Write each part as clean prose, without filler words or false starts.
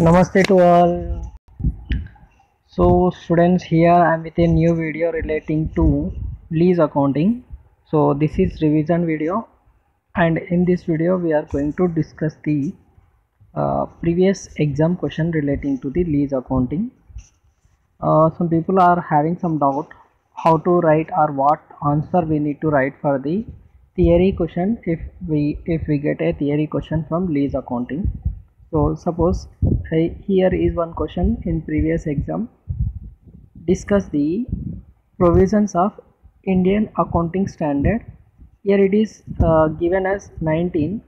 Namaste to all. So students, here I am with a new video relating to lease accounting. So this is revision video, and in this video we are going to discuss the previous exam question relating to the lease accounting. Some people are having some doubt how to write or what answer we need to write for the theory question if we get a theory question from lease accounting. So suppose here is one question in previous exam. Discuss the provisions of Indian accounting standard. Here it is given as 19.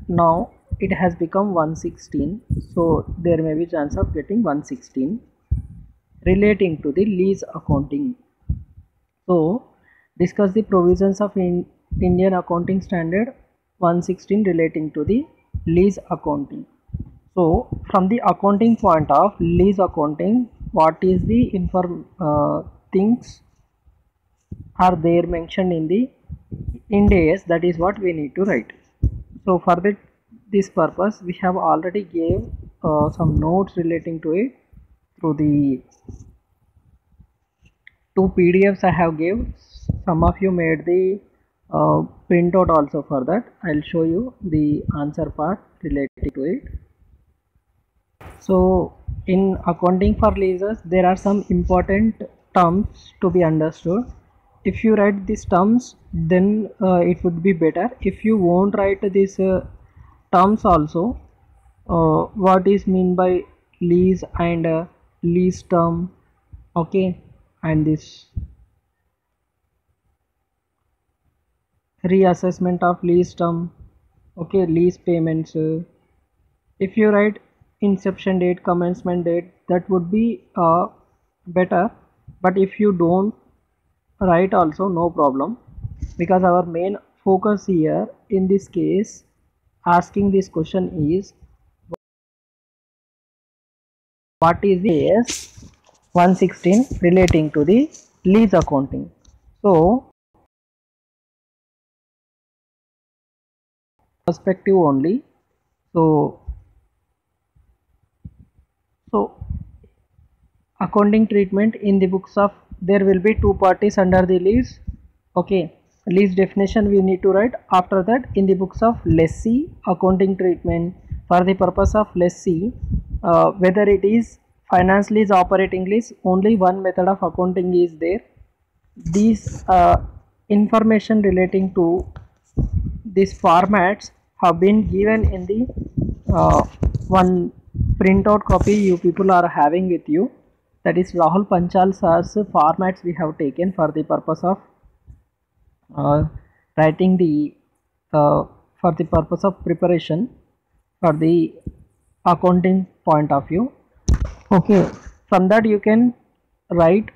Now it has become 116. So there may be chance of getting 116 relating to the lease accounting. So discuss the provisions of Indian accounting standard 116 relating to the lease accounting. So from the accounting point of lease accounting, what is the things are there mentioned in the Ind AS, that is what we need to write. So for this purpose we have already gave some notes relating to it through the two PDFs I have gave. Some of you made the printout also. For that I'll show you the answer part related to it. So in accounting for leases there are some important terms to be understood. If you write these terms, then it would be better. If you won't write these terms also, what is mean by lease and lease term, okay, and this reassessment of lease term, okay, lease payments, if you write inception date, commencement date, that would be better. But if you don't write also, no problem, because our main focus here in this case asking this question is what is the AS 116 relating to the lease accounting. So perspective only. So accounting treatment in the books of, there will be two parties under the lease, okay, lease definition we need to write. After that in the books of lessee, accounting treatment for the purpose of lessee, whether it is finance lease, operating lease, only one method of accounting is there. These information relating to these formats have been given in the one printout copy you people are having with you, that is Rahul Panchal sir's formats we have taken for the purpose of writing the for the purpose of preparation for the accounting point of view, okay. From that you can write,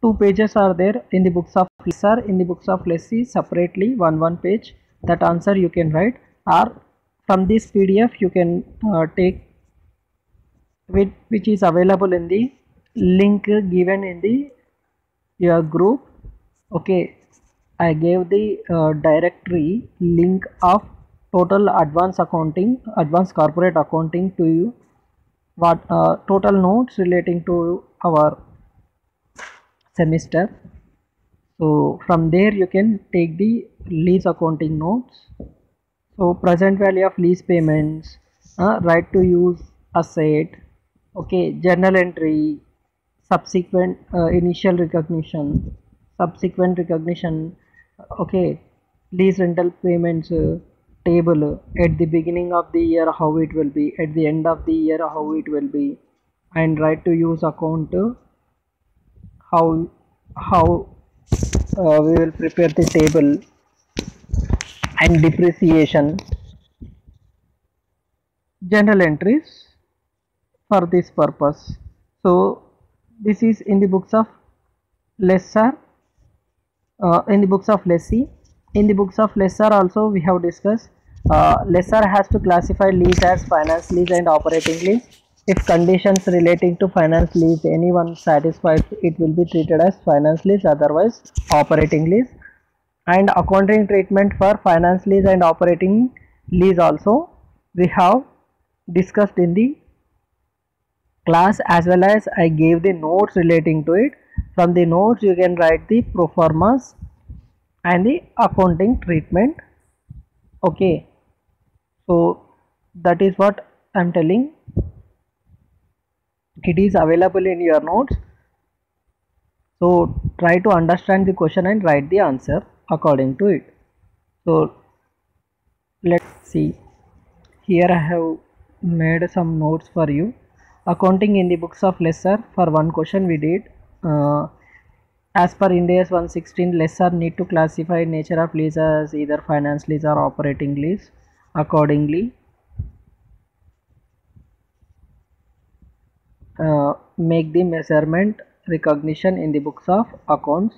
two pages are there in the books of lessor, in the books of lessee separately one page, that answer you can write, or from this PDF you can take which is available in the link given in the your group, okay. I gave the directory link of total advanced corporate accounting to you, what total notes relating to our semester. So from there you can take the lease accounting notes. So present value of lease payments, right to use asset, okay, journal entry, subsequent initial recognition, subsequent recognition, okay, lease rental payments table, at the beginning of the year how it will be, at the end of the year how it will be, and right to use account, how we will prepare the table, and depreciation, journal entries for this purpose. So this is in the books of lessor, in the books of lessee. In the books of lessor also we have discussed, lessor has to classify lease as finance lease and operating lease. If conditions relating to finance lease anyone satisfies, it will be treated as finance lease, otherwise operating lease. And accounting treatment for finance lease and operating lease also we have discussed in the class as well as I gave the notes relating to it. From the notes you can write the pro formas and the accounting treatment. Okay, so that is what I'm telling. It is available in your notes, so try to understand the question and write the answer according to it. So let's see, here I have made some notes for you. Accounting in the books of lesser, for one question we did, as per Ind AS 116, lessor need to classify nature of lease as either finance lease or operating lease. Accordingly, make the measurement recognition in the books of accounts.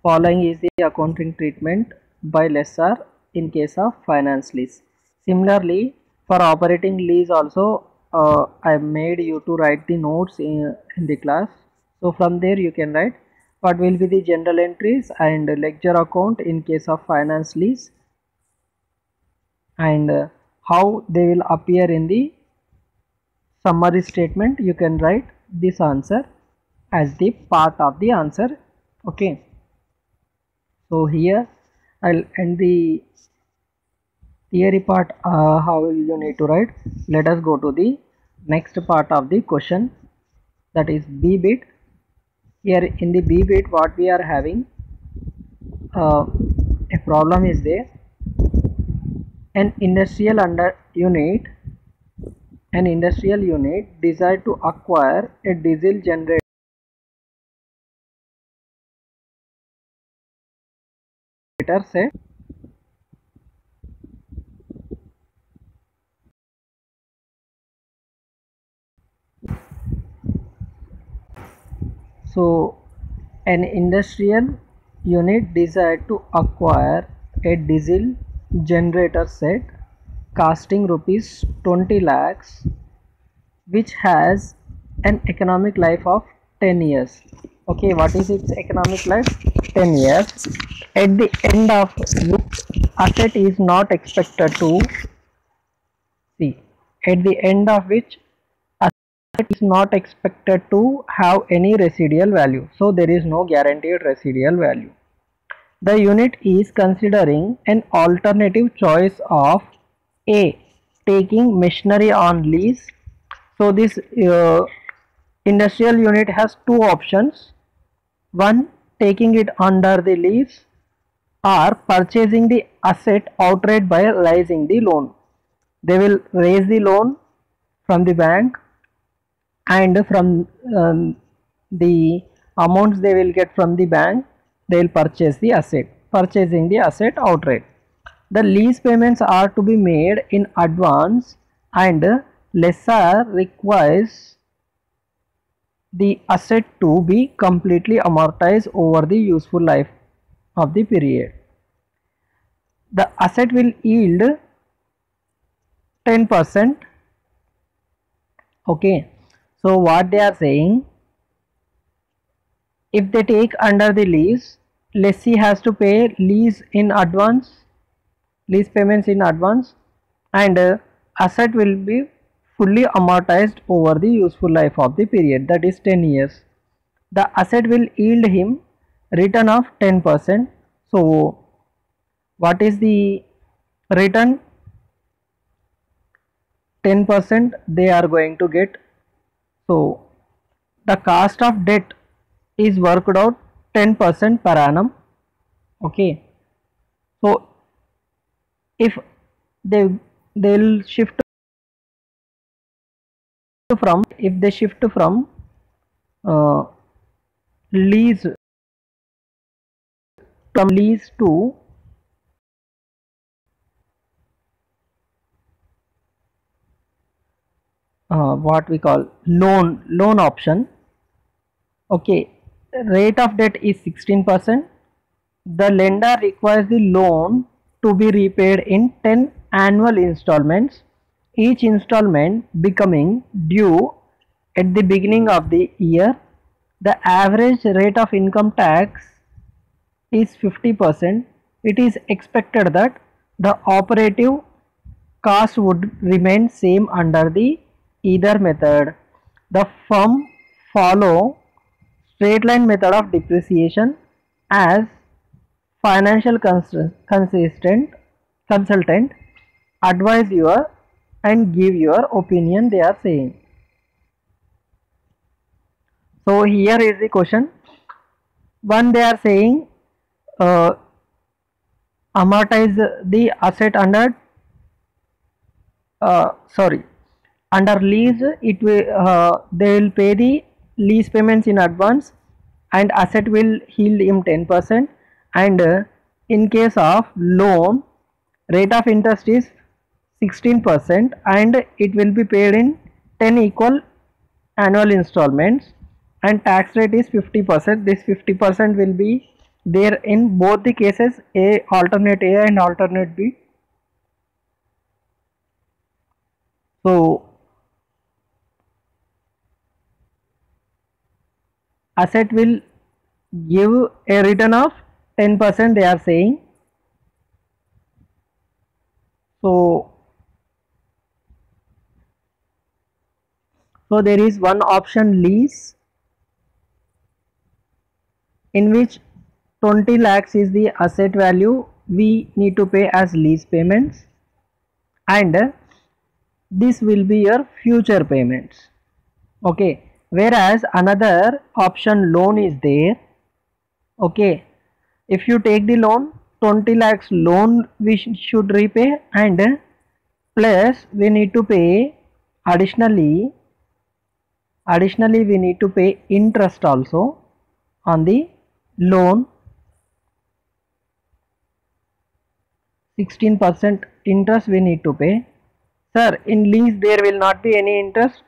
Following is the accounting treatment by lessor in case of finance lease. Similarly, for operating lease also, I made you to write the notes in the class. So from there you can write what will be the general entries and ledger account in case of finance lease, and how they will appear in the summary statement. You can write this answer as the part of the answer. Okay, so here I'll end the theory part. How will you need to write? Let us go to the next part of the question, that is B bit. Here in the B bit what we are having, a problem is there. An industrial unit desired to acquire a diesel generator set. So an industrial unit desired to acquire a diesel generator set costing rupees 20 lakhs, which has an economic life of 10 years. Okay, what is its economic life? 10 years. At the end of which asset is not expected to see. At the end of which asset is not expected to have any residual value. So there is no guaranteed residual value. The unit is considering an alternative choice of A, taking machinery on lease. So this industrial unit has two options: one, taking it under the lease, or purchasing the asset outright by raising the loan. They will raise the loan from the bank, and from the amounts they will get from the bank, they will purchase the asset, purchasing the asset outright. The lease payments are to be made in advance, and lessor requires the asset to be completely amortized over the useful life of the period. The asset will yield 10%. Okay, so what they are saying, if they take under the lease, lessee has to pay lease payments in advance, and asset will be fully amortized over the useful life of the period, that is 10 years. The asset will yield him return of 10%. So what is the return? 10% they are going to get. So the cost of debt is worked out 10% per annum. Okay, so if they'll shift from, if they shift from lease to what we call loan option. Okay, rate of debt is 16%. The lender requires the loan to be repaid in 10 annual installments, each installment becoming due at the beginning of the year. The average rate of income tax is 50%. It is expected that the operative cost would remain same under the either method. the firm follow straight line method of depreciation as financial consultant advise your and give your opinion, they are saying. So here is the question. One, they are saying amortize the asset under under lease. It will they will pay the lease payments in advance and asset will yield him 10%, and in case of loan, rate of interest is 16% and it will be paid in 10 equal annual installments, and tax rate is 50%. This 50% will be there in both the cases, alternate A and alternate B. So asset will give a return of 10%, they are saying. So there is one option, lease, in which 20 lakhs is the asset value we need to pay as lease payments, and this will be your future payments. Okay, whereas another option, loan, is there. Okay, if you take the loan, 20 lakhs loan we should repay, and plus we need to pay additionally we need to pay interest also on the loan. 16% interest we need to pay. Sir, in lease there will not be any interest.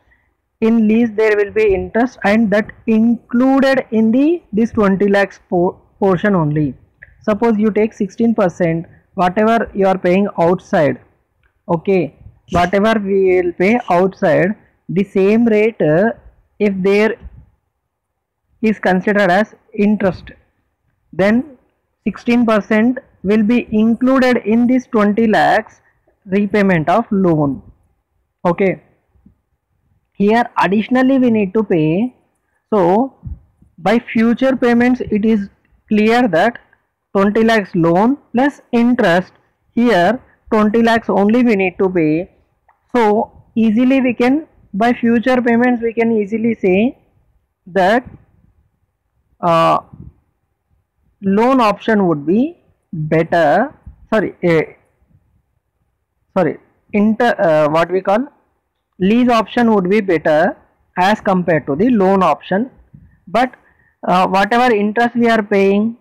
In lease there will be interest, and that included in the this 20 lakhs portion only. Suppose you take 16%, whatever you are paying outside, okay, whatever we will pay outside, the same rate if there is considered as interest, then 16% will be included in this 20 lakhs repayment of loan. Okay, here additionally we need to pay. So by future payments it is clear that 20 lakhs loan plus interest, here 20 lakhs only we need to pay. So easily we can, by future payments we can easily say that loan option would be better. What we call lease option would be better as compared to the loan option. But whatever interest we are paying,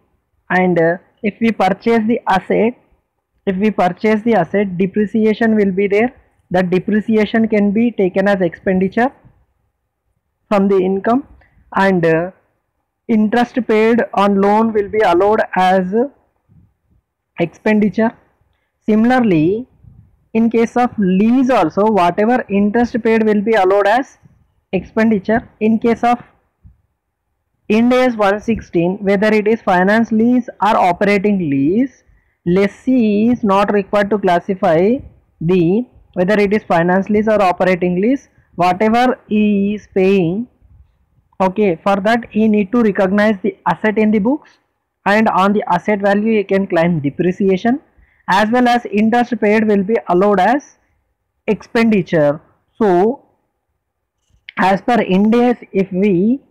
and if we purchase the asset, depreciation will be there. That depreciation can be taken as expenditure from the income, and interest paid on loan will be allowed as expenditure. Similarly, in case of lease also, whatever interest paid will be allowed as expenditure. In case of Ind AS 116, whether it is finance lease or operating lease, lessee is not required to classify the whether it is finance lease or operating lease. Whatever he is paying, okay, for that he need to recognize the asset in the books, and on the asset value he can claim depreciation, as well as interest paid will be allowed as expenditure. So as per Ind AS, if we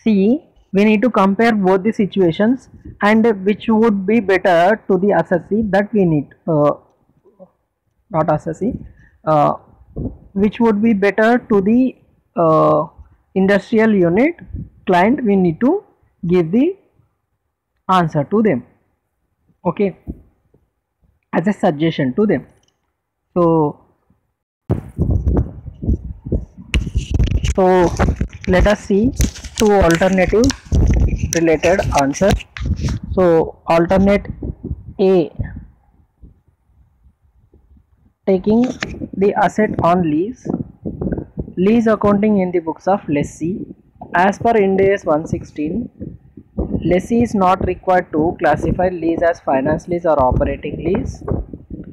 see, we need to compare both the situations, and which would be better to the assessee, that we need not assessee, which would be better to the industrial unit client, we need to give the answer to them, okay, as a suggestion to them. So let us see two alternative related answer. So alternate A, taking the asset on lease, lease accounting in the books of lessee. As per Ind AS 116, lessee is not required to classify lease as finance lease or operating lease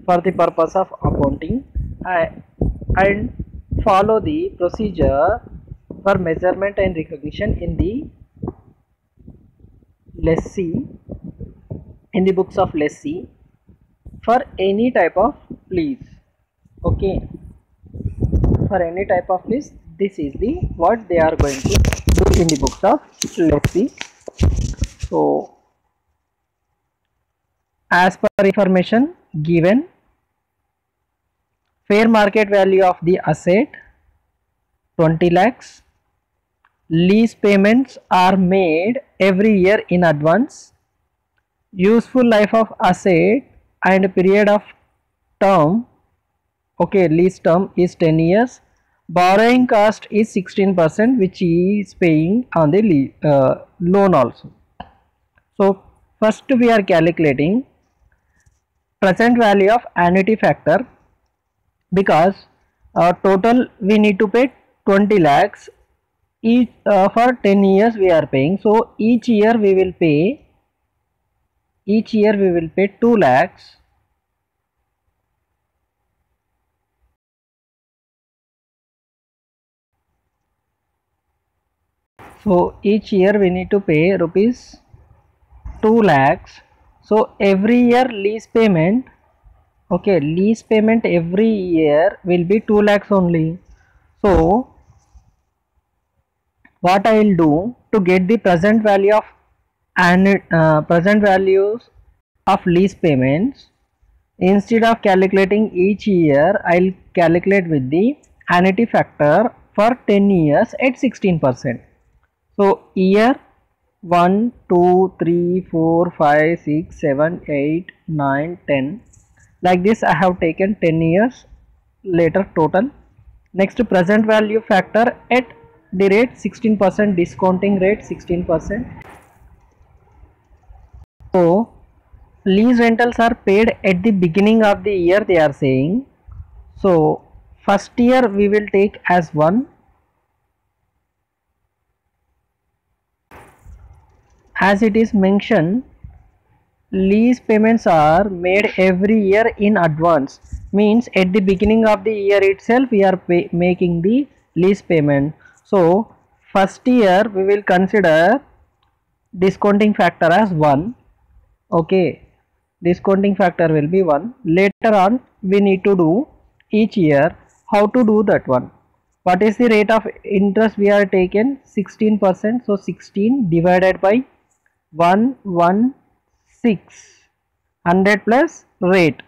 for the purpose of accounting, and follow the procedure for measurement and recognition in the lessee, in the books of lessee for any type of lease. Okay, for any type of lease, this is the what they are going to do in the books of lessee. So as per information given, fair market value of the asset 20 lakhs. Lease payments are made every year in advance. Useful life of asset and period of term, okay, lease term is 10 years. Borrowing cost is 16%, which is paying on the loan also. So first we are calculating present value of annuity factor, because total we need to pay 20 lakhs each for 10 years we are paying. So each year we will pay 2 lakhs. So each year we need to pay rupees 2 lakhs. So every year lease payment, okay, lease payment every year will be 2 lakhs only. So what I will do to get the present value of present values of lease payments, instead of calculating each year, I will calculate with the annuity factor for 10 years at 16%. So year 1, 2, 3, 4, 5, 6, 7, 8, 9, 10. Like this I have taken 10 years later total. Next, present value factor at the rate 16%, discounting rate 16%. So lease rentals are paid at the beginning of the year, they are saying. So first year we will take as 1. As it is mentioned, lease payments are made every year in advance, means at the beginning of the year itself we are making the lease payment. So first year we will consider discounting factor as 1. Okay, discounting factor will be 1. Later on we need to do each year. How to do that one? What is the rate of interest we are taken? 16%. So 16 divided by 116, 100 plus rate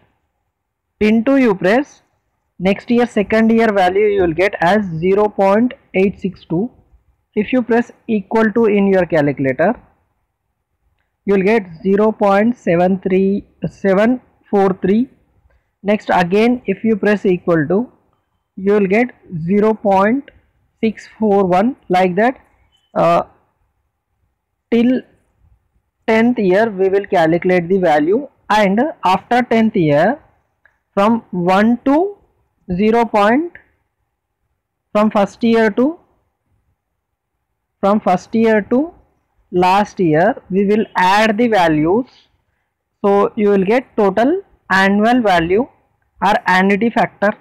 into you press. Next year second year value you will get as 0.862. If you press equal to in your calculator, you will get 0.73743. Next again if you press equal to, you will get 0.641, like that. Till 10th year we will calculate the value, and after 10th year from 1 to 0. From first year to last year we will add the values. So you will get total annual value or annuity factor.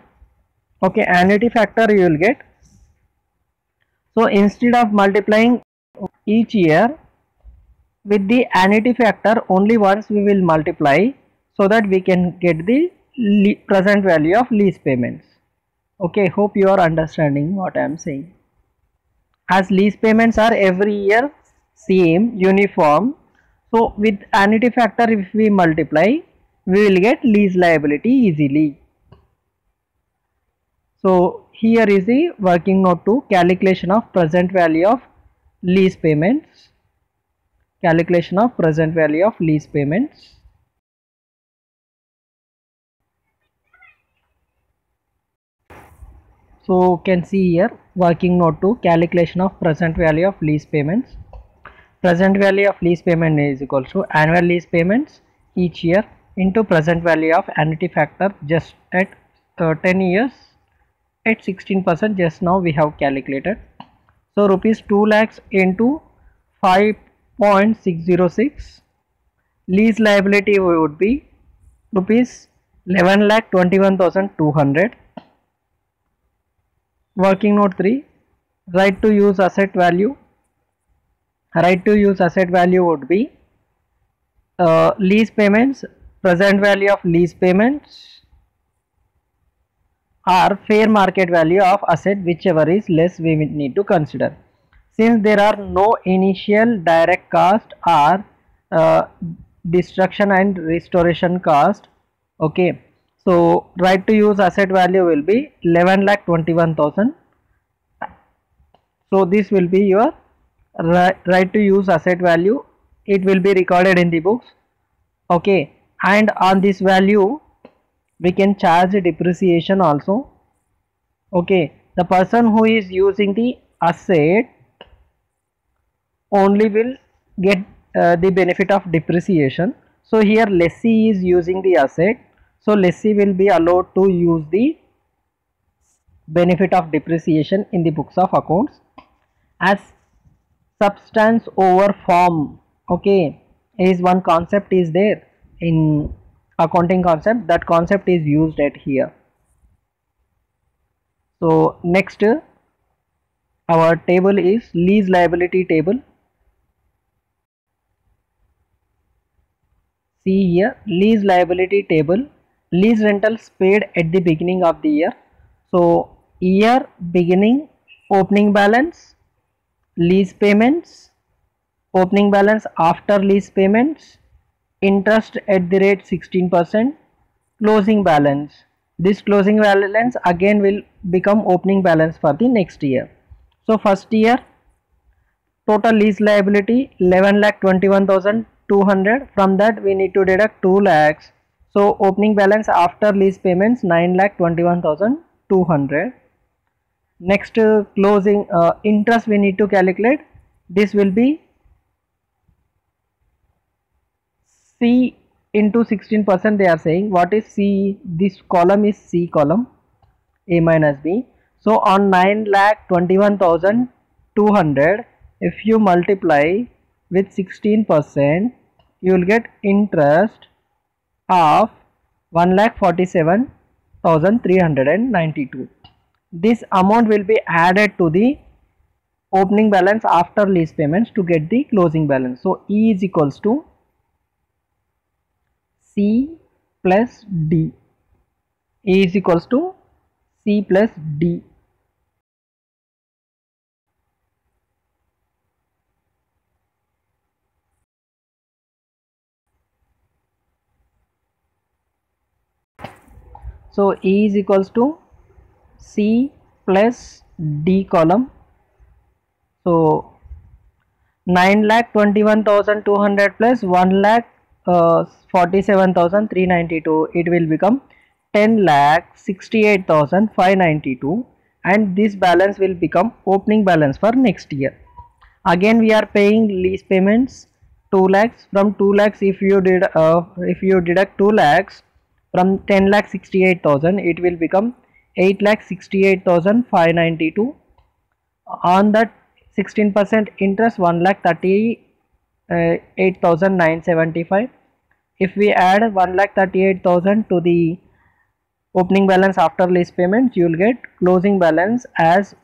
Okay, annuity factor you will get. So instead of multiplying each year with the annuity factor, only once we will multiply, so that we can get the present value of lease payments. Okay, hope you are understanding what I am saying. As lease payments are every year same, uniform, so with annuity factor if we multiply, we will get lease liability easily. So here is the working note to calculation of present value of lease payments. Calculation of present value of lease payments. So can see here working note to calculation of present value of lease payments. Present value of lease payment is equal to annual lease payments each year into present value of annuity factor just at 10 years at 16%, just now we have calculated. So rupees 2 lakhs into 5.606, lease liability would be rupees 11,21,200. Working note 3, right to use asset value. Right to use asset value would be lease payments, present value of lease payments, or fair market value of asset, whichever is less we will need to consider. Since there are no initial direct cost or uh, destruction and restoration cost, okay, so right to use asset value will be 11,21,000. So this will be your right to use asset value. It will be recorded in the books, okay, and on this value we can charge depreciation also. Okay, the person who is using the asset only will get the benefit of depreciation. So here lessee is using the asset, so lessee will be allowed to use the benefit of depreciation in the books of accounts as substance over form. Okay, is one concept is there in accounting concept, that concept is used at here. So next our table is lease liability table. See here, lease liability table, lease rentals paid at the beginning of the year. So year beginning, opening balance, lease payments, opening balance after lease payments, interest at the rate 16%, closing balance. This closing balance again will become opening balance for the next year. So first year total lease liability 11,21,200. From that we need to deduct 2 lakhs. So opening balance after lease payments 9,21,200. Next closing interest we need to calculate. This will be C into 16%. They are saying what is C? This column is C column, A minus B. So on 9,21,200, if you multiply with 16%, you will get interest of 1,47,392. This amount will be added to the opening balance after lease payments to get the closing balance. So E is equals to C plus D. E is equals to C plus D. So E is equals to C plus D column. So 9,21,200 plus 1,47,392. It will become 10,68,592, and this balance will become opening balance for next year. Again we are paying lease payments 2 lakhs. From 2 lakhs if you deduct 2 lakhs from 10,68,000, it will become 8,68,592. On that 16% interest 1,38,975. If we add 1,38,000 to the opening balance after lease payments, you will get closing balance as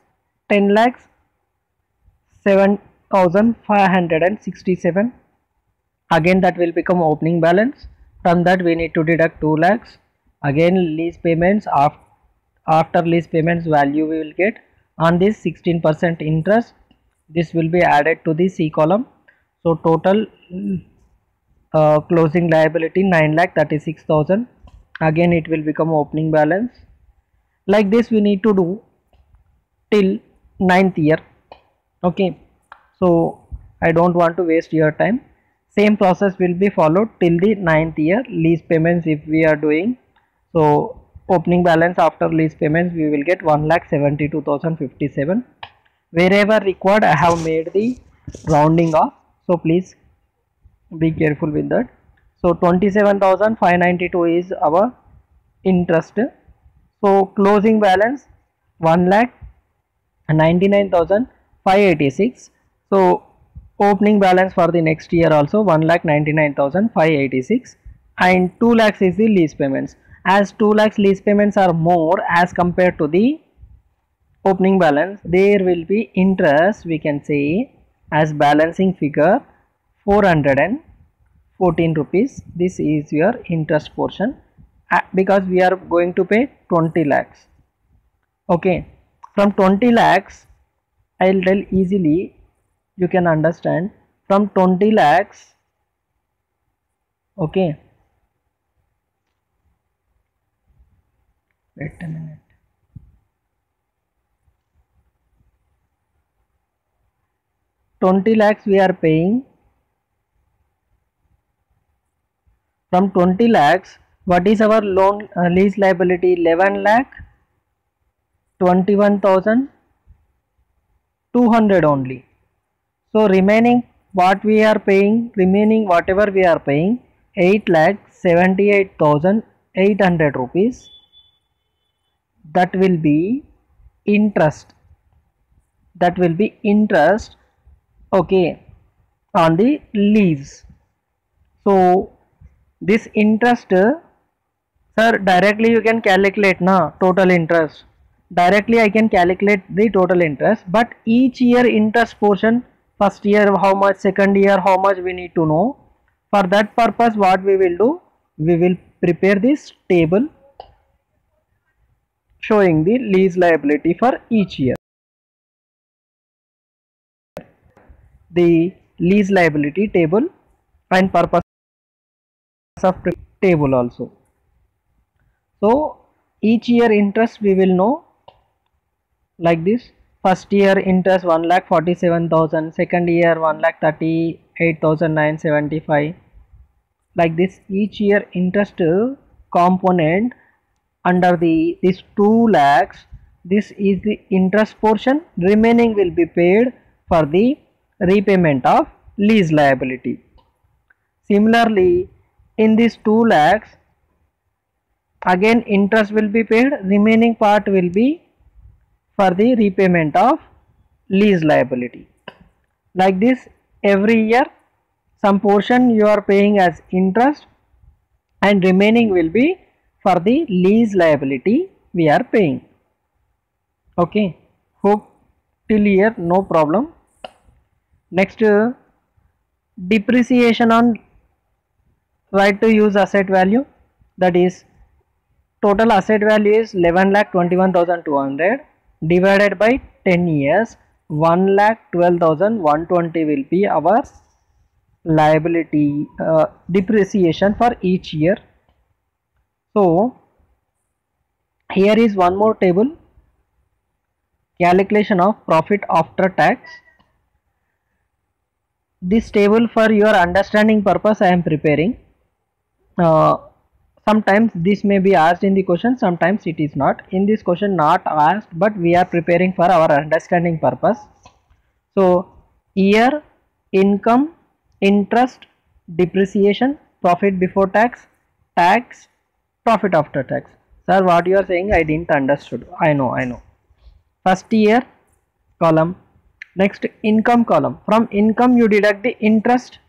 10,07,567. Again that will become opening balance. From that we need to deduct 2 lakhs. Again lease payments, after lease payments value we will get. On this 16% interest, this will be added to the C column. So total closing liability 9,36,000. Again it will become opening balance. Like this we need to do till 9th year. Okay, so I don't want to waste your time. Same process will be followed till the 9th year. Lease payments if we are doing, so opening balance after lease payments we will get 1,72,057. Wherever required I have made the rounding off, so please be careful with that. So 27,592 is our interest. So closing balance 1,99,586. So opening balance for the next year also 1,99,586, and 2 lakhs is the lease payments. As 2 lakhs lease payments are more as compared to the opening balance, there will be interest, we can say as balancing figure 414 rupees. This is your interest portion because we are going to pay 20 lakhs. Okay, from 20 lakhs I'll tell easily, you can understand. From 20 lakhs, okay, wait a minute. $20 lakhs we are paying. From 20 lakhs, what is our loan lease liability? 11 lakh 21,200 only. So remaining what we are paying, remaining whatever we are paying, 8,78,800 rupees. That will be interest. That will be interest, okay, on the lease. So this interest, sir, directly you can calculate na total interest. Directly I can calculate the total interest, but each year interest portion, first year how much, second year how much, we need to know. For that purpose what we will do, we will prepare this table showing the lease liability for each year. The lease liability table and purpose of table also. So each year interest we will know like this. First year interest 1,47,000, second year 1,38,975, like this. Each year interest component under this 2 lakhs, this is the interest portion, remaining will be paid for the repayment of lease liability. Similarly, in this 2 lakhs, again interest will be paid, remaining part will be for the repayment of lease liability. Like this, every year some portion you are paying as interest and remaining will be for the lease liability we are paying. Okay, hope till here no problem. Next, depreciation on right to use asset value, that is total asset value is 11,21,200 divided by 10 years, 1,12,120 will be our liability depreciation for each year. So here is one more table, calculation of profit after tax. This table for your understanding purpose I am preparing. Sometimes this may be asked in the question, sometimes it is not. In this question not asked, but we are preparing for our understanding purpose. So year, income, interest, depreciation, profit before tax, tax, profit after tax. Sir, what you are saying I didn't understood. I know. First year column, next income column. From income you deduct the interest.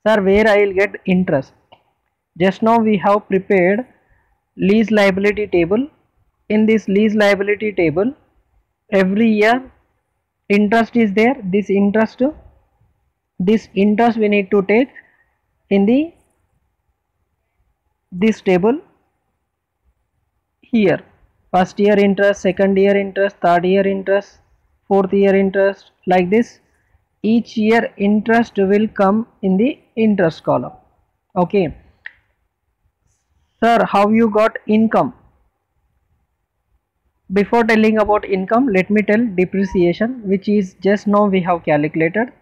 Sir, where I will get interest? Just now we have prepared lease liability table. In this lease liability table, every year interest is there. This interest we need to take in this table here. First year interest, second year interest, third year interest, fourth year interest, like this. Each year interest will come in the interest column. Okay. Sir, how you got income? Before telling about income, let me tell depreciation, which is just now we have calculated.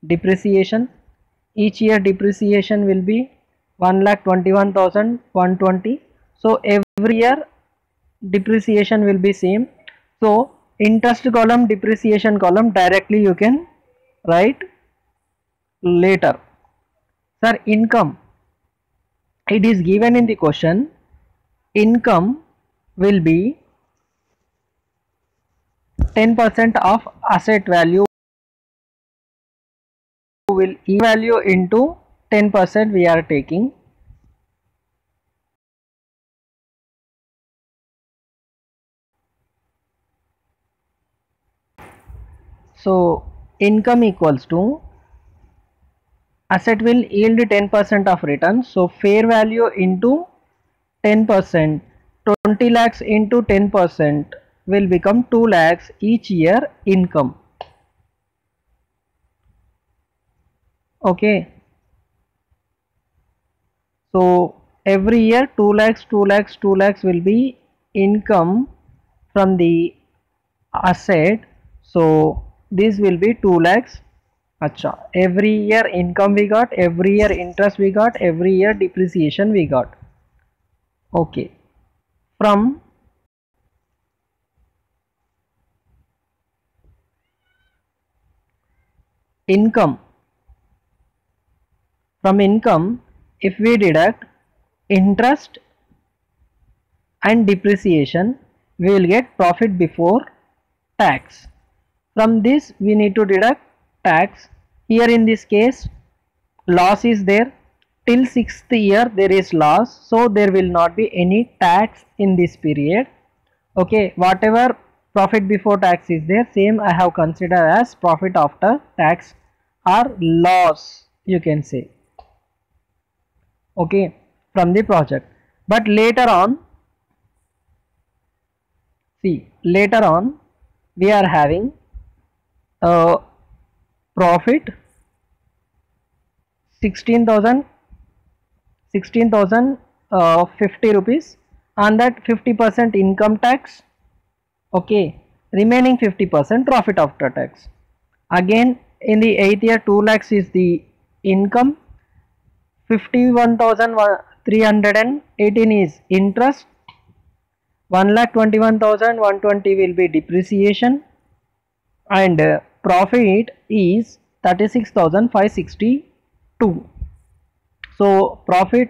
Depreciation, each year depreciation will be 1,21,120. So every year depreciation will be same. So interest column, depreciation column directly you can write later. Sir, income, it is given in the question, income will be 10% of asset value, will value into 10% we are taking. So income equals to asset will yield 10% of return, so fair value into 10%, 20 lakhs into 10% will become 2 lakhs each year income. Okay, so every year 2 lakhs 2 lakhs 2 lakhs will be income from the asset. So this will be 2 lakhs. Acha, every year income we got, every year interest we got, every year depreciation we got. Okay, from income, if we deduct interest and depreciation, we will get profit before tax. From this we need to deduct tax. Here in this case loss is there, till 6th year there is loss, so there will not be any tax in this period. Okay, whatever profit before tax is there, same I have considered as profit after tax or loss, you can say. Okay, from the project. But later on, see, later on we are having profit 16,050 rupees, on that 50% income tax. Okay, remaining 50% profit after tax. Again in the 8th year 2 lakhs is the income, 51,318 is interest, 1,21,120 will be depreciation, and profit is 36,562. So profit,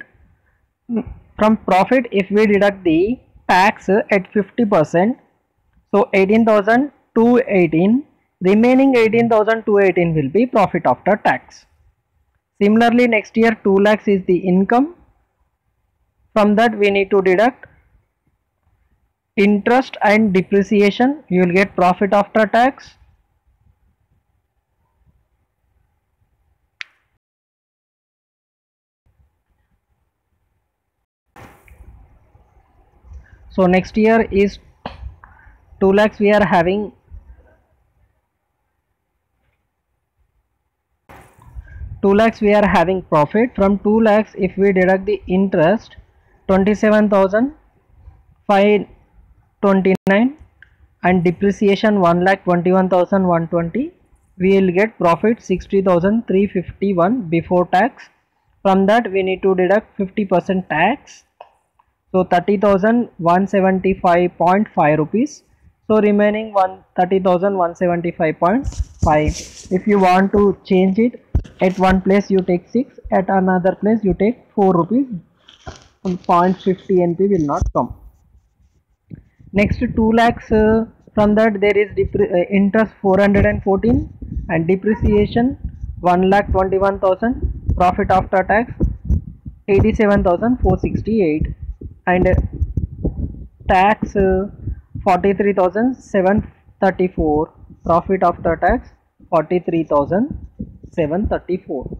from profit if we deduct the tax at 50%, so 18,218, remaining 18,218 will be profit after tax. Similarly next year 2 lakhs is the income, from that we need to deduct interest and depreciation, you will get profit after tax. So next year is 2 lakhs, we are having 2 lakhs we are having profit. From 2 lakhs if we deduct the interest 27,529 and depreciation 1,21,120, we will get profit 60,351 before tax. From that we need to deduct 50% tax, so 30,175.5 rupees. So remaining 30,175.5. If you want to change it, at one place you take 6, at another place you take 4 rupees, 0.50 NP will not come. Next 2 lakhs, from that there is interest 414 and depreciation 1,21,000, profit after tax 87,468 and tax 43,734, profit after tax 43,734.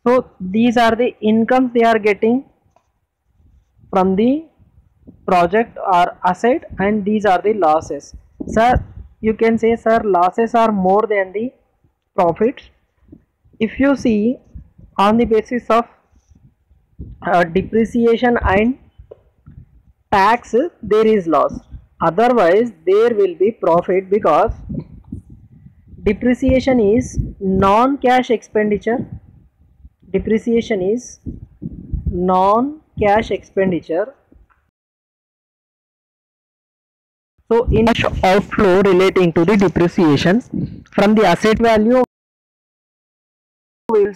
So these are the incomes they are getting from the project or asset, and these are the losses. Sir, you can say, sir, losses are more than the profits. If you see on the basis of depreciation and tax there is loss, otherwise there will be profit, because depreciation is non-cash expenditure. Depreciation is non-cash expenditure. So in cash outflow relating to the depreciation from the asset value will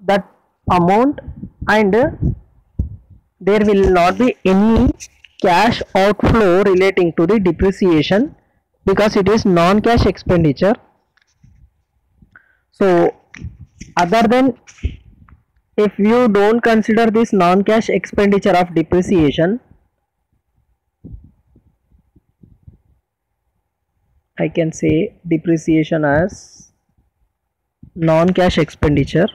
that amount, and there will not be any cash outflow relating to the depreciation because it is non-cash expenditure. So other than, if you don't consider this non-cash expenditure of depreciation, I can say depreciation as non-cash expenditure,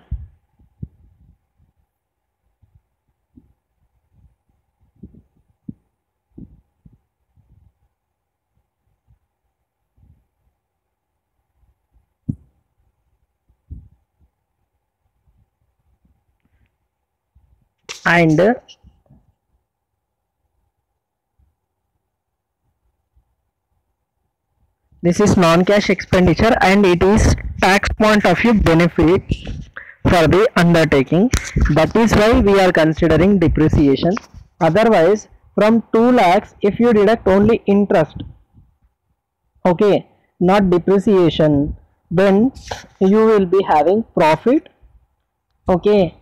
and this is non-cash expenditure and it is tax point of view benefit for the undertaking. That is why we are considering depreciation. Otherwise, from 2 lakhs, if you deduct only interest, okay, not depreciation, then you will be having profit, okay.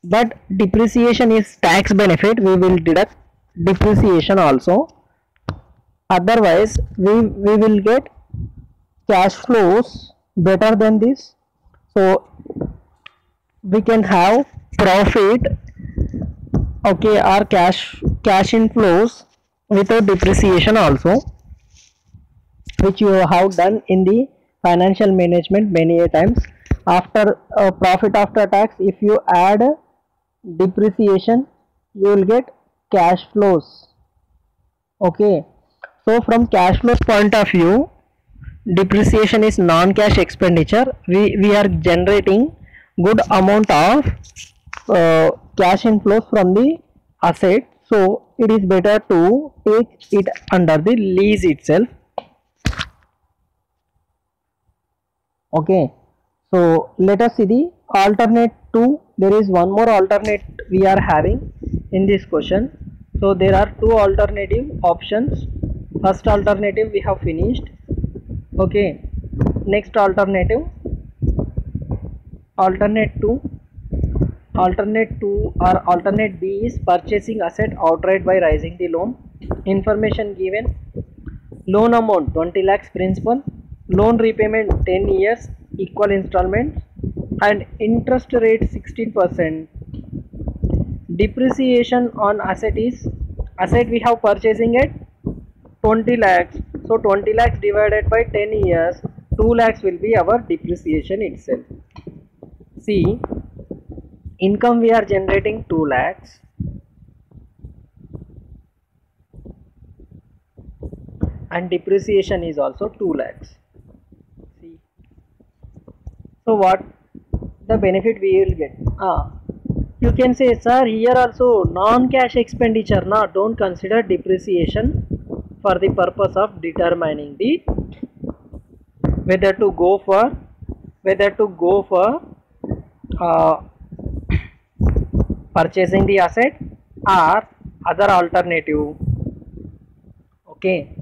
But depreciation is tax benefit, we will deduct depreciation also. Otherwise, we will get cash flows better than this. So we can have profit, okay, or cash inflows without depreciation also, which you have done in the financial management many a times. After profit after tax, if you add depreciation, you will get cash flows, okay. So from cash flows point of view, depreciation is non-cash expenditure. We are generating good amount of cash inflows from the asset, so it is better to take it under the lease itself, okay. So let us see the alternate 2. There is one more alternate we are having in this question. So there are 2 alternative options. First alternative we have finished, okay. Next alternative, alternate 2 or alternate B is purchasing asset outright by raising the loan. Information given: loan amount 20 lakhs principal, loan repayment 10 years, equal installments, and interest rate 16%. Depreciation on asset is, asset we have purchasing at 20 lakhs, so 20 lakhs divided by 10 years, 2 lakhs will be our depreciation itself. See, income we are generating 2 lakhs, and depreciation is also 2 lakhs. See, so what the benefit we will get? You can say, sir, here also non-cash expenditure, now don't consider depreciation for the purpose of determining the whether to go for purchasing the asset or other alternative, okay.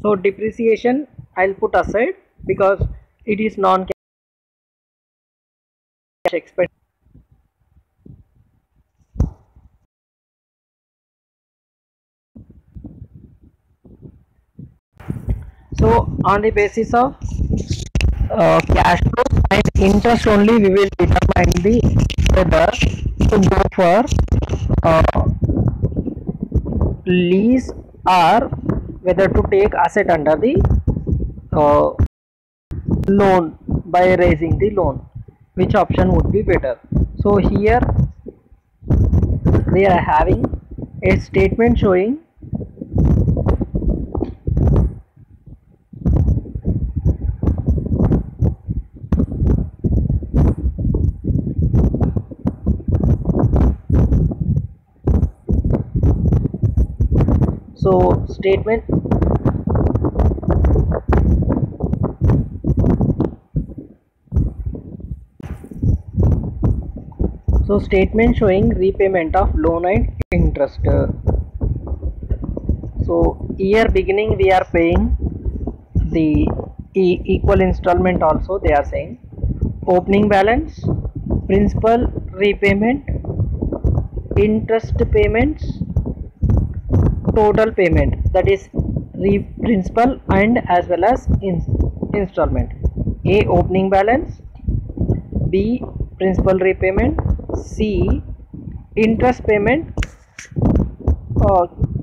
So depreciation I'll put aside because it is non-cash expenditure. So on the basis of cash flow and interest only, we will determine the whether to go for lease or whether to take asset under the loan by raising the loan, which option would be better. So here we are having a statement showing so statement showing repayment of loan and interest. So year beginning we are paying the equal installment also, they are saying. Opening balance, principal repayment, interest payments, total payment, that is principal and as well as installment. A, opening balance, B, principal repayment, C, interest payment.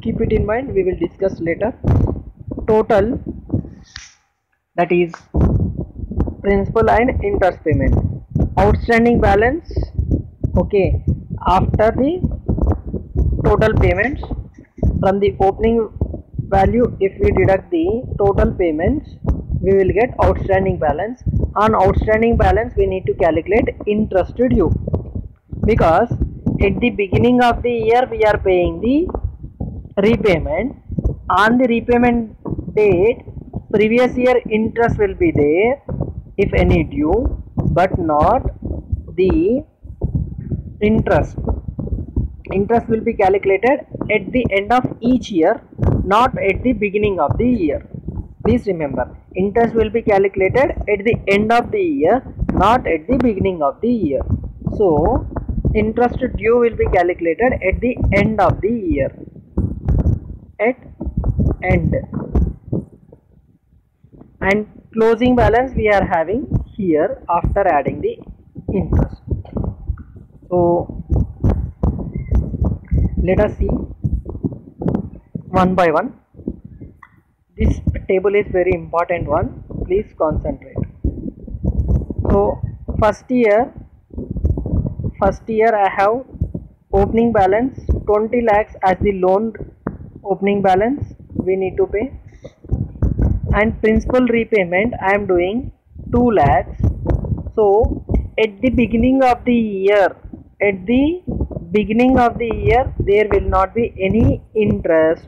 Keep it in mind, we will discuss later. Total that is principal and interest payment. Outstanding balance, okay, after the total payments from the opening value, if we deduct the total payments, we will get outstanding balance. On outstanding balance we need to calculate interest due, because at the beginning of the year we are paying the repayment. On the repayment date, previous year interest will be there if any due, but not the interest. Interest will be calculated at the end of each year, not at the beginning of the year. Please remember, interest will be calculated at the end of the year, not at the beginning of the year. So interest due will be calculated at the end of the year, at end. And closing balance we are having here after adding the interest. So let us see one by one. This table is very important one, please concentrate. So first year I have opening balance 20 lakhs as the loan opening balance we need to pay, and principal repayment I am doing 2 lakhs. So at the beginning of the year, there will not be any interest,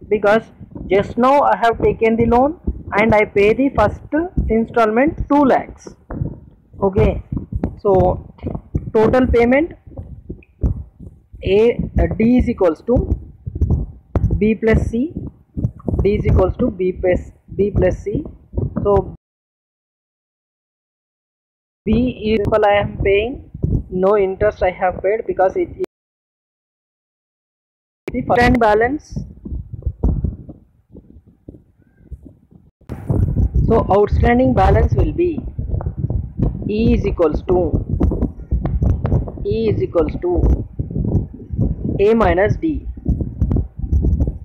because just now I have taken the loan and I pay the first installment 2 lakhs. Okay, so total payment D is equals to B plus C. D is equals to B plus C. So B is I am paying, no interest I have paid because it is the first hand balance. So outstanding balance will be E is equals to A minus D.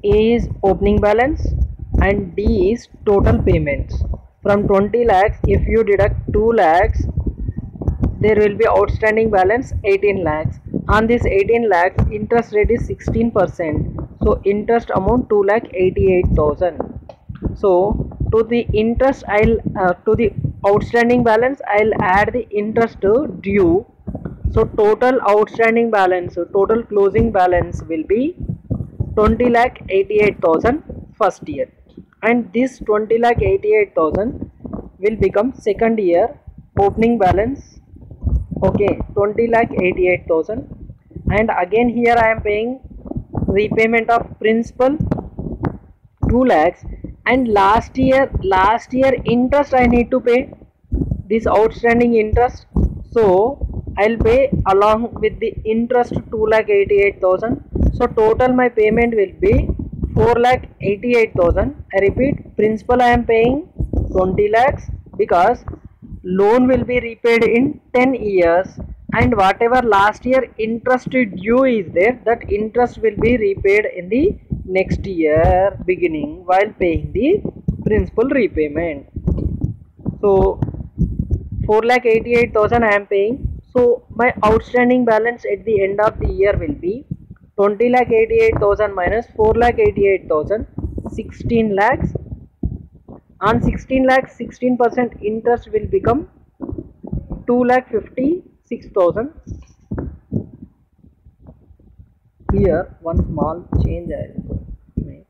A is opening balance and D is total payments. From 20 lakhs, if you deduct 2 lakhs, there will be outstanding balance 18 lakhs. On this 18 lakhs, interest rate is 16%. So interest amount 2,88,000. So to the interest, to the outstanding balance, I'll add the interest due. So total outstanding balance, total closing balance will be 20,88,000 first year, and this 20,88,000 will become second year opening balance. Okay, 20,88,000, and again here I am paying repayment of principal 2 lakhs, and last year interest I need to pay, this outstanding interest. So I'll pay along with the interest 2,88,000. So total my payment will be 4,88,000. I repeat, principal I am paying 20 lakhs because loan will be repaid in 10 years, and whatever last year interest due is there, that interest will be repaid in the next year beginning while paying the principal repayment. So 4,88,000 I am paying. So my outstanding balance at the end of the year will be 20,88,000 minus 4,88,000, 16 lakhs. On 16 lakhs, 16% interest will become 2,56,000. Here one small change I will make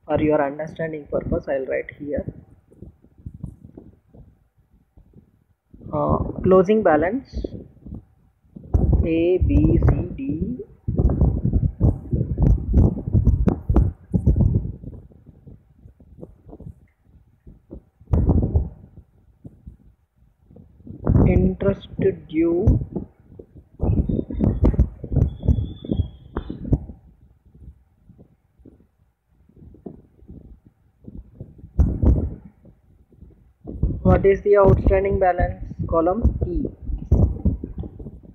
for your understanding purpose. I will write here closing balance A, B, C, D. Interest due what is the outstanding balance? Column E.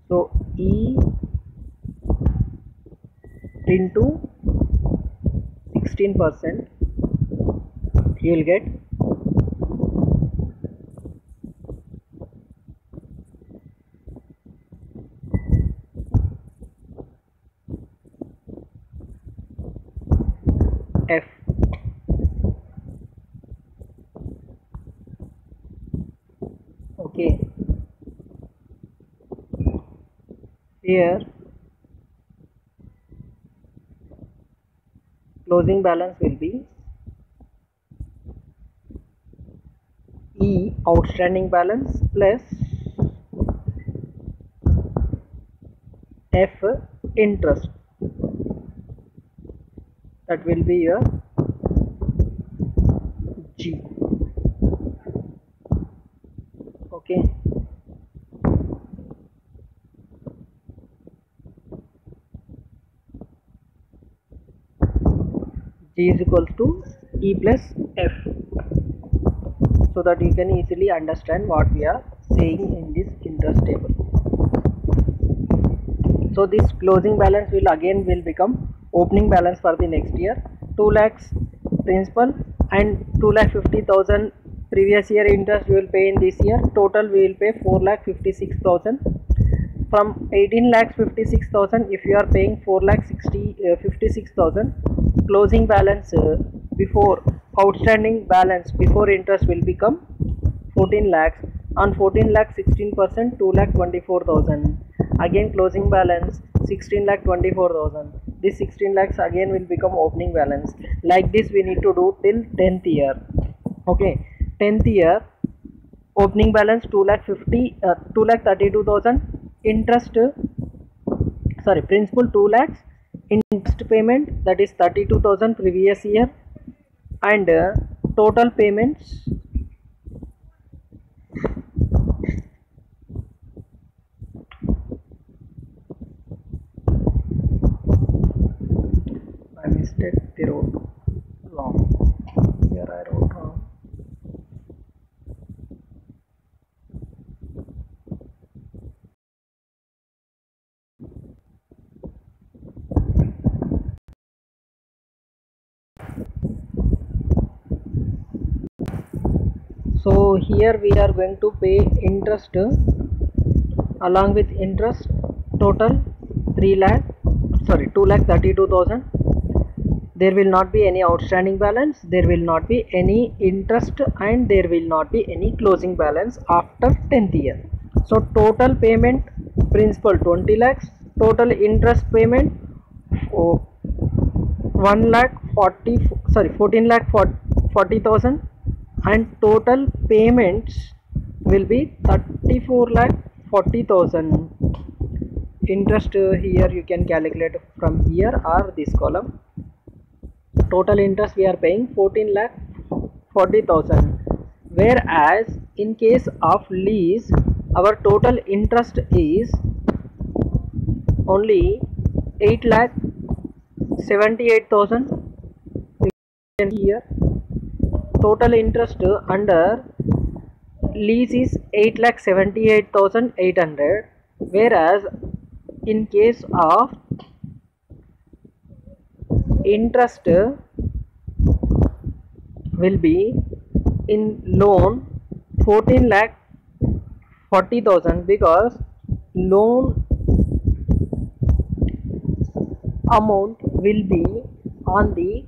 So E into 16%, you will get Okay, here closing balance will be E outstanding balance plus F interest, that will be your G. Okay, G is equals to E plus F, so that you can easily understand what we are saying in this interest table. So this closing balance will become opening balance for the next year. 2 lakhs principal and 2,50,000 previous year interest we will pay in this year. Total we will pay 4,56,000. From 18,56,000, if you are paying 4,56,000, closing balance before outstanding balance before interest will become 14 lakhs. On 14 lakh 16%, 2,24,000. Again closing balance 16,24,000. This 16 lakhs again will become opening balance. Like this we need to do till 10th year. Okay, 10th year opening balance 2,32,000. Interest, principal 2 lakhs, interest payment that is 32,000 previous year, and total payments by mistake they wrote wrong. Here I wrote wrong. So here we are going to pay interest, along with interest total 2,32,000. There will not be any outstanding balance, there will not be any interest, and there will not be any closing balance after 10th year. So total payment principal 20 lakhs, total interest payment 14,40,000, and total payments will be 34,40,000. Interest here you can calculate from here or this column. Total interest we are paying 14,40,000, whereas in case of lease our total interest is only 8,78,000. Here total interest under lease is 8,78,800, whereas in case of interest will be in loan 14,40,000, because loan amount will be on the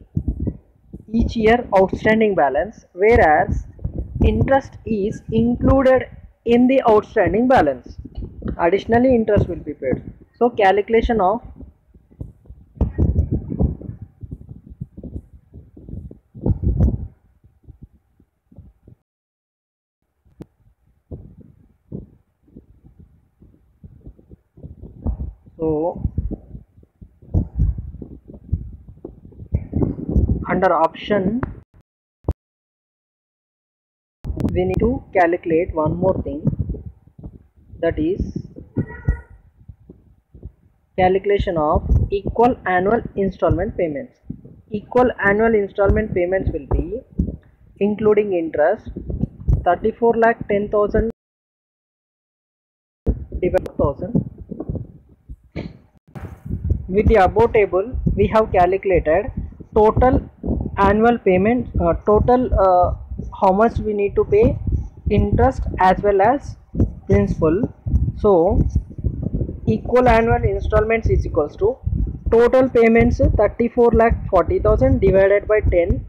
each year outstanding balance, whereas interest is included in the outstanding balance. Additionally interest will be paid. So calculation of under option we need to calculate one more thing, that is calculation of equal annual installment payments. Equal annual installment payments will be including interest 34,10,000 divided by 1,000. With the above table we have calculated total annual payment, how much we need to pay interest as well as principal. So equal annual installments is equals to total payments 34,40,000 divided by 10,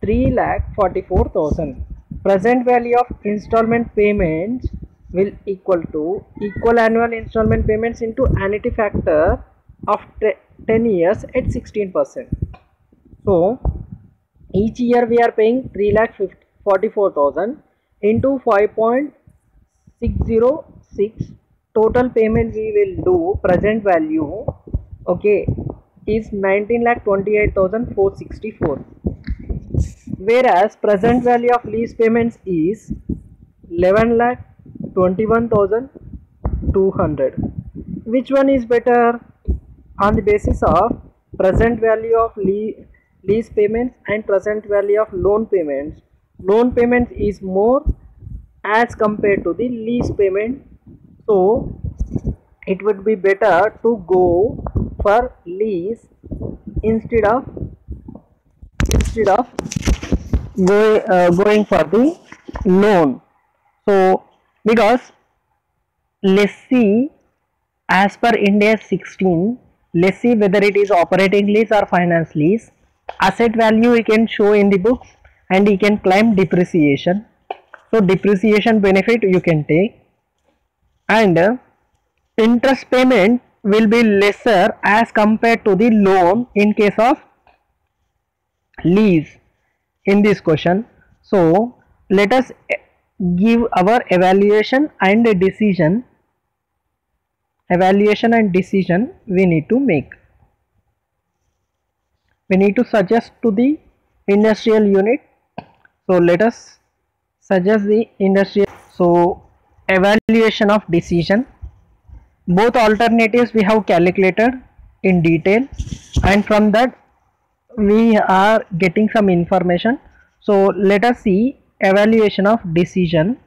3,44,000. Present value of installment payments will equal to equal annual installment payments into annuity factor of 10 years at 16%. So each year we are paying 3,44,000 into 5.606. Total payment we will do present value, okay, is 19,28,464, whereas present value of lease payments is 11,21,200. Which one is better? On the basis of present value of lease payments and present value of loan payments is more as compared to the lease payment, so it would be better to go for lease instead of going for the loan. So because lessee, as per Ind AS 16, lessee, whether it is operating lease or finance lease, asset value he can show in the books and he can claim depreciation. So depreciation benefit you can take, and interest payment will be lesser as compared to the loan in case of lease in this question. So let us give our evaluation and decision we need to make. We need to suggest to the industrial unit. So let us suggest the industrial. So evaluation of decision, both alternatives we have calculated in detail, and from that we are getting some information. So let us see evaluation of decision.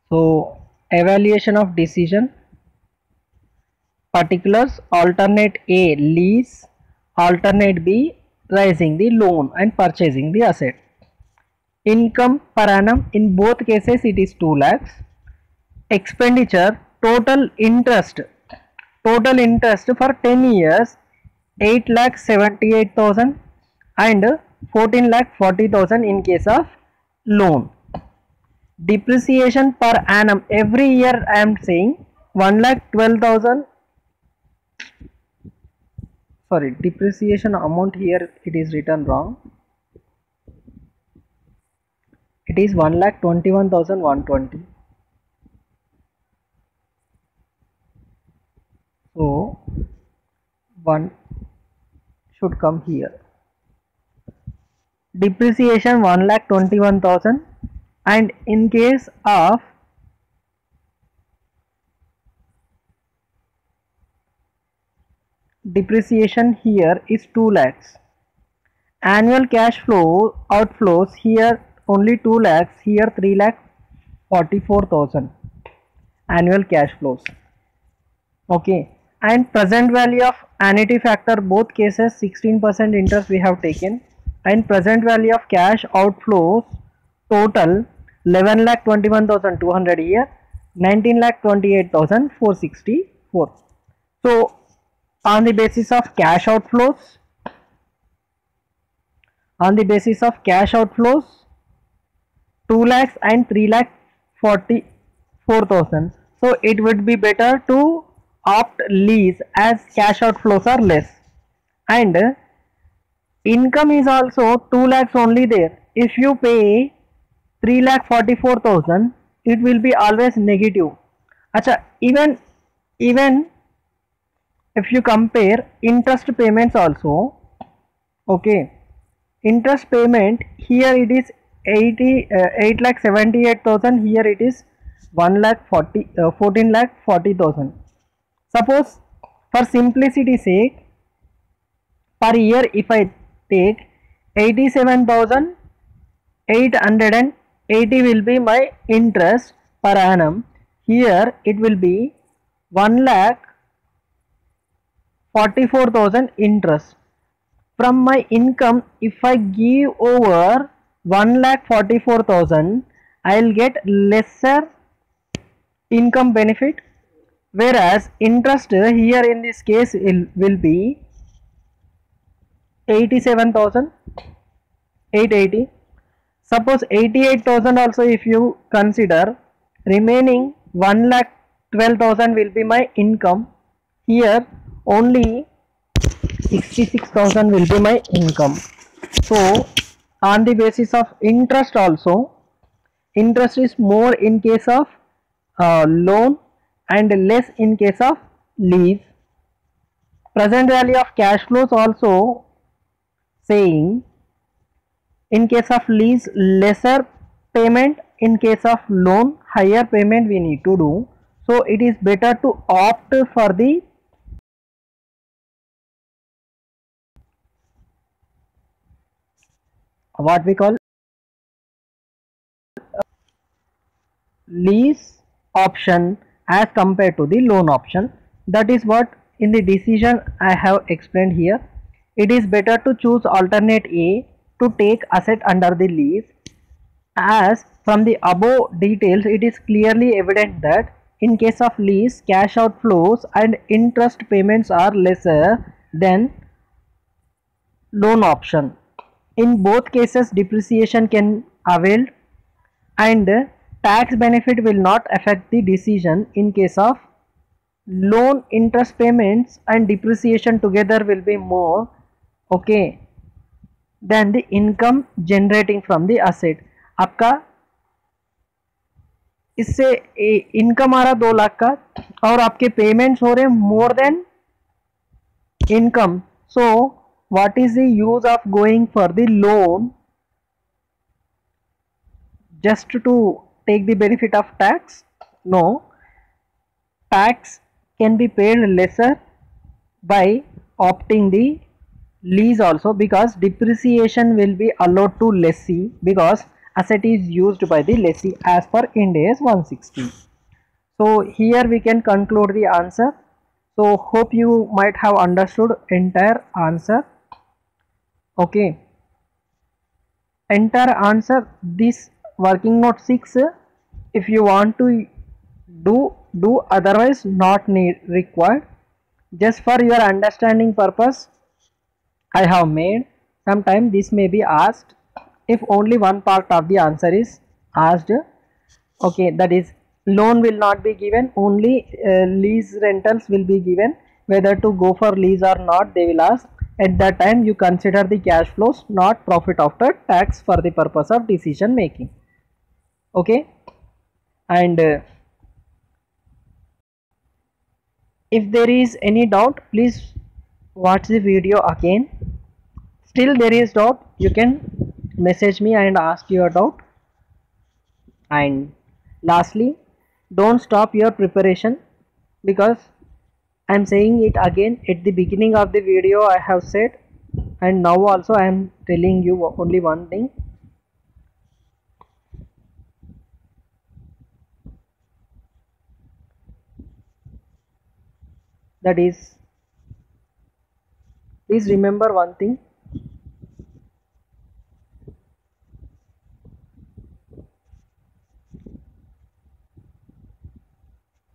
So evaluation of decision, particulars: alternate A lease, alternate B raising the loan and purchasing the asset. Income per annum, in both cases it is 2 lakhs. Expenditure, total interest for 10 years 8,78,000 and 14,40,000 in case of loan. Depreciation per annum, every year I am saying 1,12,000. Sorry, depreciation amount here it is written wrong. It is 1,21,120. So 1 should come here. Depreciation 1,21,000, and in case of depreciation here is 2 lakhs. Annual cash flow outflows here only 2 lakhs, here 3,44,000 annual cash flows. Okay, and present value of annuity factor, both cases 16% interest we have taken, and present value of cash outflows total 11,21,200 here, 19,28,464. So on the basis of cash outflows, 2 lakhs and 3,44,000. So it would be better to opt lease as cash outflows are less, and income is also 2 lakhs only there. If you pay 3,44,000, it will be always negative. Acha, even if you compare interest payments also, okay, interest payment here it is 8,78,000, here it is 14,40,000. Suppose for simplicity sake, per year if I take 87,880 will be my interest per annum, here it will be 1,44,000 interest. From my income, if I give over 1,44,000, I will get lesser income benefit, whereas interest here in this case will be 87,880. Suppose 88,000 also if you consider, remaining 1,12,000 will be my income. Here only 66,000 will be my income. So on the basis of interest also, interest is more in case of loan and less in case of lease. Present value of cash flows also saying, in case of lease lesser payment, in case of loan higher payment we need to do. So it is better to opt for the what we call lease option as compared to the loan option. That is what in the decision I have explained here. It is better to choose alternate A to take asset under the lease, as from the above details it is clearly evident that in case of lease, cash outflows and interest payments are lesser than loan option. In both cases depreciation can avail and tax benefit will not affect the decision. In case of loan, interest payments and depreciation together will be more, okay, than the income generating from the asset. आपका इससे income आ रहा 2 लाख का और आपके payments हो रहे more than income. So what is the use of going for the loan just to take the benefit of tax? No, tax can be paid lesser by opting the lease also, because depreciation will be allowed to lessee because asset is used by the lessee as per Ind AS 160. So here we can conclude the answer. So hope you might have understood entire answer. Okay, entire answer. This working note 6, if you want to do, otherwise not required. Just for your understanding purpose I have made. Sometime this may be asked if only one part of the answer is asked. Okay, that is loan will not be given, only lease rentals will be given. Whether to go for lease or not they will ask. At that time you consider the cash flows, not profit after tax, for the purpose of decision making. Okay, and if there is any doubt, please watch the video again. Still there is doubt, you can message me and ask your doubt. And lastly, don't stop your preparation, because I am saying it again. At the beginning of the video I have said, and now also I am telling you only one thing. That is, please remember one thing.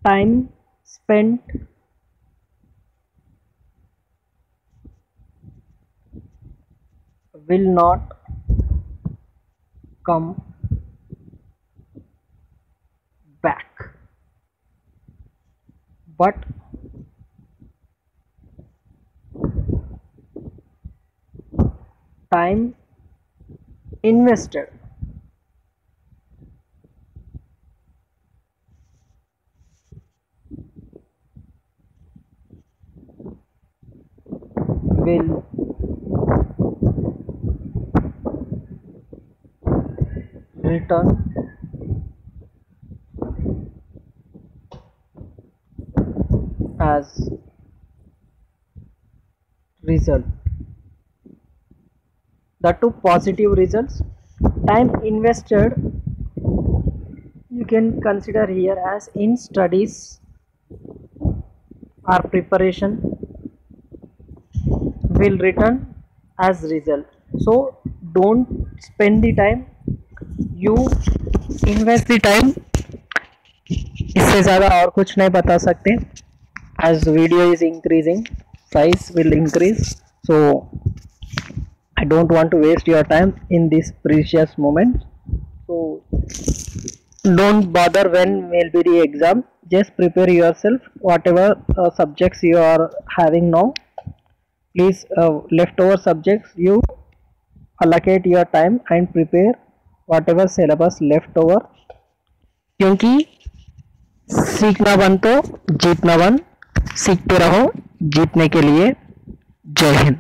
Time spent will not come back, but time invested will return as result. The two positive results. Time invested you can consider here as in studies or preparation will return as result. So don't spend the time, you invest the time. इससे ज़्यादा और कुछ नहीं बता सकते. As video is increasing, size will increase. So don't want to waste your time in this precious moment. So don't bother when will be the exam. Just prepare yourself whatever subjects you are having now. Please leftover subjects you allocate your time and prepare whatever syllabus left over, क्योंकि सीखना बन तो जीतना बन। सीखते रहो जीतने के लिए। जय हिंद।